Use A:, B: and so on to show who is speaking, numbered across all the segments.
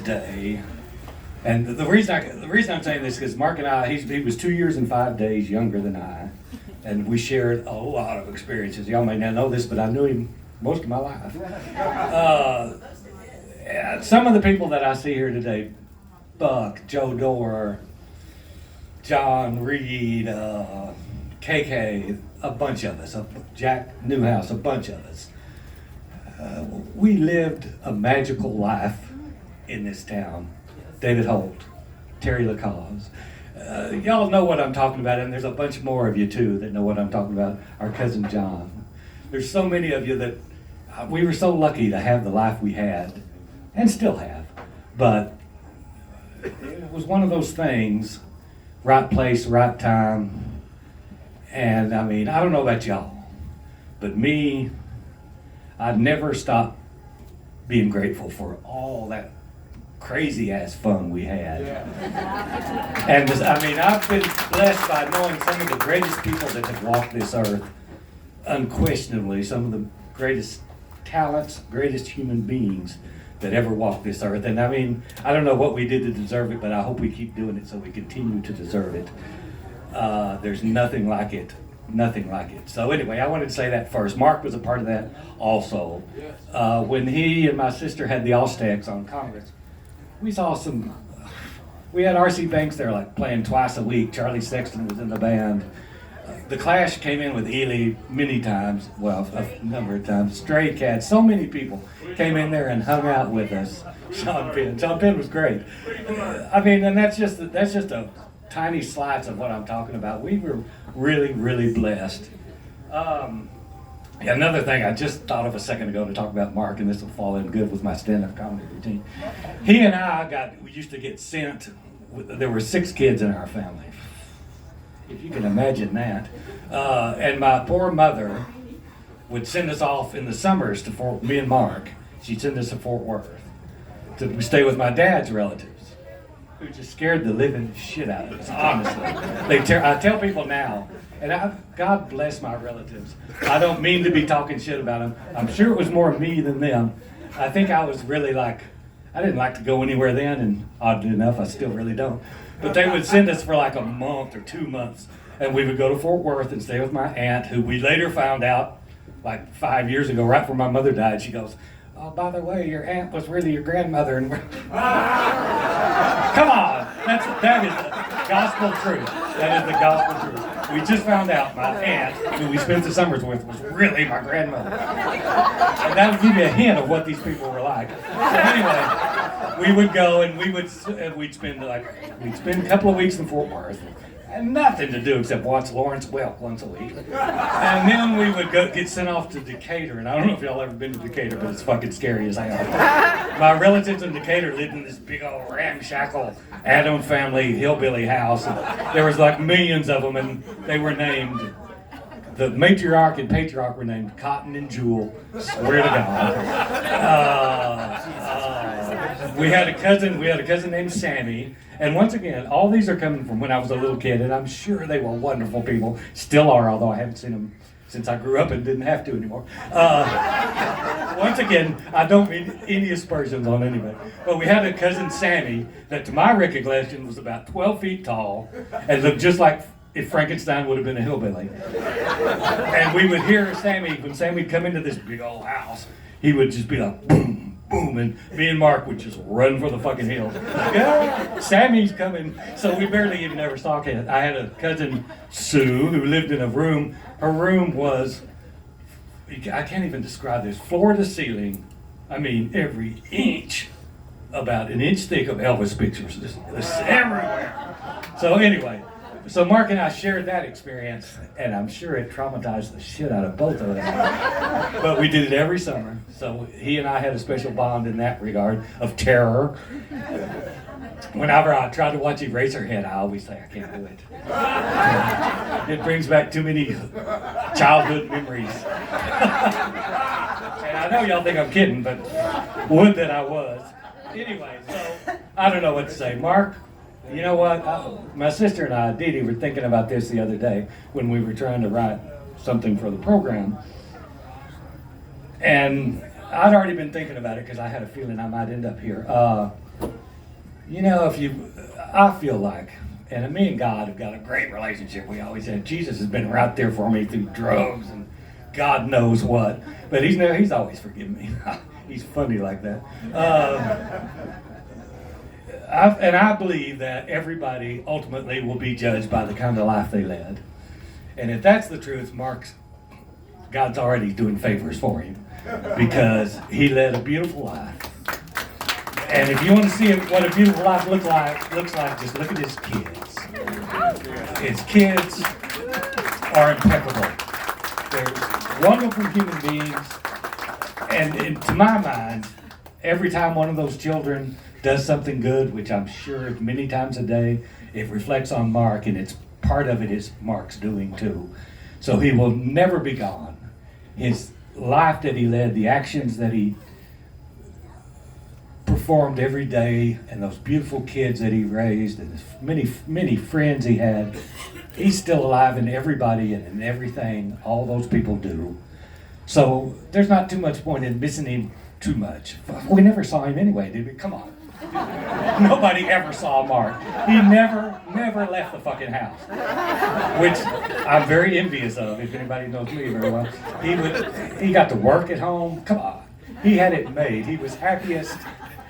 A: day, and the reason I'm saying this is because Mark and I, he was 2 years and 5 days younger than I, and we shared a lot of experiences. Y'all may not know this, but I knew him most of my life. Some of the people that I see here today, Buck, Joe Dorr, John Reed, KK, a bunch of us, Jack Newhouse, a bunch of us. We lived a magical life in this town. David Holt, Terry LaCause. Y'all know what I'm talking about, and there's a bunch more of you too that know what I'm talking about. Our cousin John. There's so many of you that we were so lucky to have the life we had, and still have. But it was one of those things, right place, right time. And I mean, I don't know about y'all, but me, I'd never stop being grateful for all that crazy ass fun we had. Yeah. And I mean, I've been blessed by knowing some of the greatest people that have walked this earth, unquestionably, some of the greatest talents, greatest human beings that ever walked this earth. And I mean, I don't know what we did to deserve it, but I hope we keep doing it so we continue to deserve it. There's nothing like it. Nothing like it. So anyway, I wanted to say that first. Mark was a part of that also. When he and my sister had the Allstacks on Congress, we had R.C. Banks there like playing twice a week. Charlie Sexton was in the band. The Clash came in with Ely many times, well, a number of times. Stray Cats, so many people came in there and hung out with us. Sean Penn was great. I mean, and that's just a tiny slice of what I'm talking about. We were really, really blessed. Another thing I just thought of a second ago to talk about Mark, and this will fall in good with my stand-up comedy routine. He and we used to get sent, there were 6 kids in our family. If you can imagine that. And my poor mother would send us off in the summers to me and Mark. She'd send us to Fort Worth to stay with my dad's relatives, who just scared the living shit out of us, honestly. I tell people now, and God bless my relatives. I don't mean to be talking shit about them. I'm sure it was more me than them. I think I was really I didn't like to go anywhere then, and oddly enough, I still really don't. But they would send us for like a month or 2 months, and we would go to Fort Worth and stay with my aunt, who we later found out, like 5 years ago, right before my mother died. She goes, "Oh, by the way, your aunt was really your grandmother." And come on, that is the gospel truth. That is the gospel truth. We just found out my aunt, who we spent the summers with, was really my grandmother. And that would give you a hint of what these people were like. So anyway, we would go and we'd spend a couple of weeks in Fort Worth. And nothing to do except watch Lawrence Welk once a week. And then we would get sent off to Decatur. And I don't know if y'all ever been to Decatur, but it's fucking scary as hell. My relatives in Decatur lived in this big old ramshackle Adam family hillbilly house. And there was like millions of them, and they were named, the matriarch and patriarch were named Cotton and Jewel. Swear to God. We had a cousin named Sammy. And once again, all these are coming from when I was a little kid, and I'm sure they were wonderful people. Still are, although I haven't seen them since I grew up and didn't have to anymore. Once again, I don't mean any aspersions on anybody. But we had a cousin Sammy that, to my recollection, was about 12 feet tall and looked just like if Frankenstein would have been a hillbilly. And we would hear Sammy, when Sammy would come into this big old house, he would just be like, boom, boom, and me and Mark would just run for the fucking hills. Yeah, Sammy's coming. So we barely even ever saw him. I had a cousin, Sue, who lived in a room. Her room was, I can't even describe this, floor to ceiling. I mean, every inch, about an inch thick of Elvis pictures, just everywhere. So anyway, so Mark and I shared that experience, and I'm sure it traumatized the shit out of both of us. But we did it every summer, so he and I had a special bond in that regard of terror. Whenever I try to watch Eraserhead, I always say I can't do it. It brings back too many childhood memories. And I know y'all think I'm kidding, but would that I was. Anyway, so I don't know what to say. Mark, you know what? My sister and I, Dee Dee, were thinking about this the other day when we were trying to write something for the program. And I'd already been thinking about it because I had a feeling I might end up here. I feel like, and me and God have got a great relationship. We always had. Jesus has been right there for me through drugs and God knows what, but he's always forgiven me. He's funny like that. I believe that everybody ultimately will be judged by the kind of life they led. And if that's the truth, God's already doing favors for him because he led a beautiful life. And if you want to see what a beautiful life looks like, just look at his kids. His kids are impeccable. They're wonderful human beings. And to my mind, every time one of those children does something good, which I'm sure many times a day, it reflects on Mark, and part of it is Mark's doing too. So he will never be gone. His life that he led, the actions that he performed every day, and those beautiful kids that he raised, and many, many friends he had, he's still alive in everybody and in everything all those people do. So there's not too much point in missing him too much. We never saw him anyway, did we? Come on. Nobody ever saw Mark. He never left the fucking house, which I'm very envious of. If anybody knows me very well, he got to work at home. Come on, he had it made. He was happiest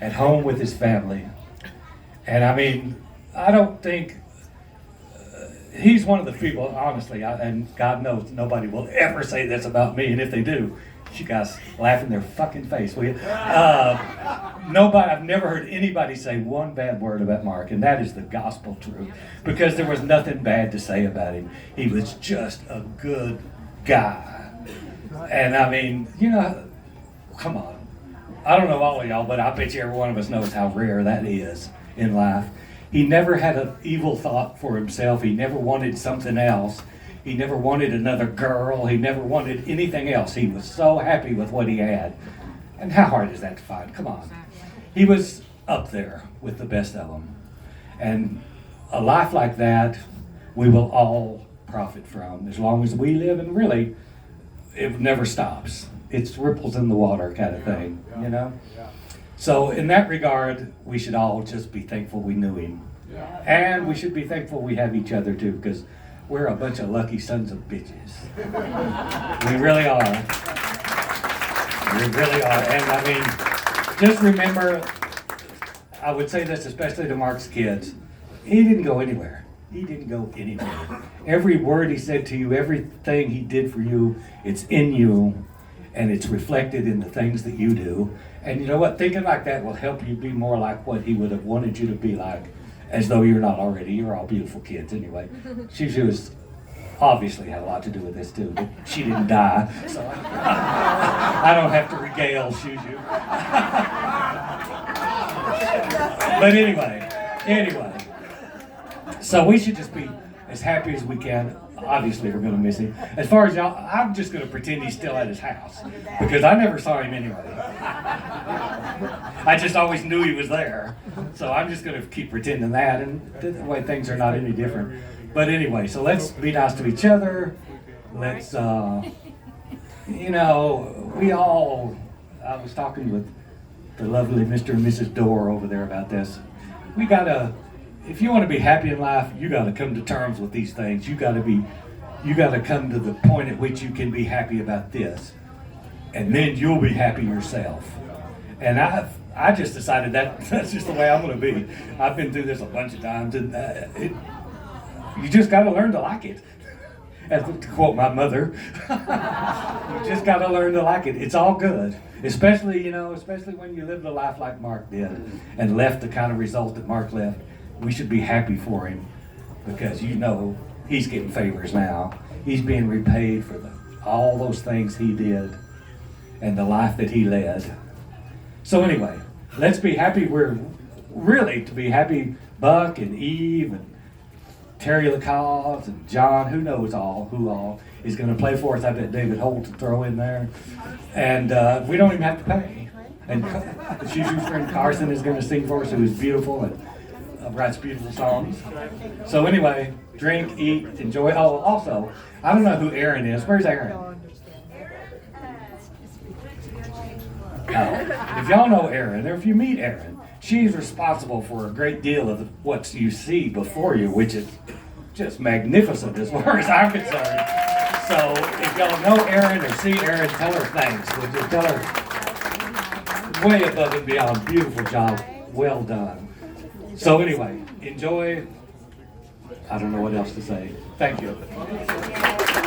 A: at home with his family, and I mean, I don't think he's one of the people. Honestly, and God knows nobody will ever say this about me, and if they do, you guys laugh in their fucking face, will you? I've never heard anybody say one bad word about Mark, and that is the gospel truth, because there was nothing bad to say about him. He was just a good guy. And I mean, come on. I don't know all of y'all, but I bet you every one of us knows how rare that is in life. He never had an evil thought for himself. He never wanted something else. He never wanted another girl. He never wanted anything else. He was so happy with what he had. And how hard is that to find? Come on. He was up there with the best of them. And a life like that, we will all profit from as long as we live. And really, it never stops. It's ripples in the water kind of thing, So in that regard, we should all just be thankful we knew him. And we should be thankful we have each other too, because we're a bunch of lucky sons of bitches. We really are. We really are. And I mean, just remember, I would say this especially to Mark's kids, he didn't go anywhere. He didn't go anywhere. Every word he said to you, everything he did for you, it's in you, and it's reflected in the things that you do. And you know what? Thinking like that will help you be more like what he would have wanted you to be like, as though you're not already. You're all beautiful kids anyway. She was obviously had a lot to do with this too, but she didn't die, so I don't have to regale Shuju. But anyway, so we should just be as happy as we can. Obviously, we're going to miss him. As far as y'all, I'm just going to pretend he's still at his house, because I never saw him anyway. I just always knew he was there. So I'm just going to keep pretending that, and the way things are not any different. But anyway, so let's be nice to each other. Let's, I was talking with the lovely Mr. and Mrs. Dorr over there about this. If you want to be happy in life, you got to come to terms with these things. You got to come to the point at which you can be happy about this, and then you'll be happy yourself. And I just decided that's just the way I'm going to be. I've been through this a bunch of times, and you just got to learn to like it. As to quote my mother, you just got to learn to like it. It's all good, especially when you live a life like Mark did and left the kind of result that Mark left. We should be happy for him, because he's getting favors now. He's being repaid for all those things he did and the life that he led. So anyway, let's be happy. We're really to be happy. Buck and Eve and Terry LaCause and John, who knows who all is going to play for us. I bet David Holt to throw in there. And we don't even have to pay. And Shuju's friend Carson is going to sing for us, who is beautiful and writes beautiful songs. So anyway, drink, eat, enjoy. Oh, also, I don't know who Aaron is. Where's Aaron? Oh, if y'all know Aaron, or if you meet Aaron, she's responsible for a great deal of what you see before you, which is just magnificent as far as I'm concerned. So if y'all know Erin or see Erin, tell her thanks. Would you tell her way above and beyond, beautiful job, well done. So anyway, enjoy. I don't know what else to say. Thank you.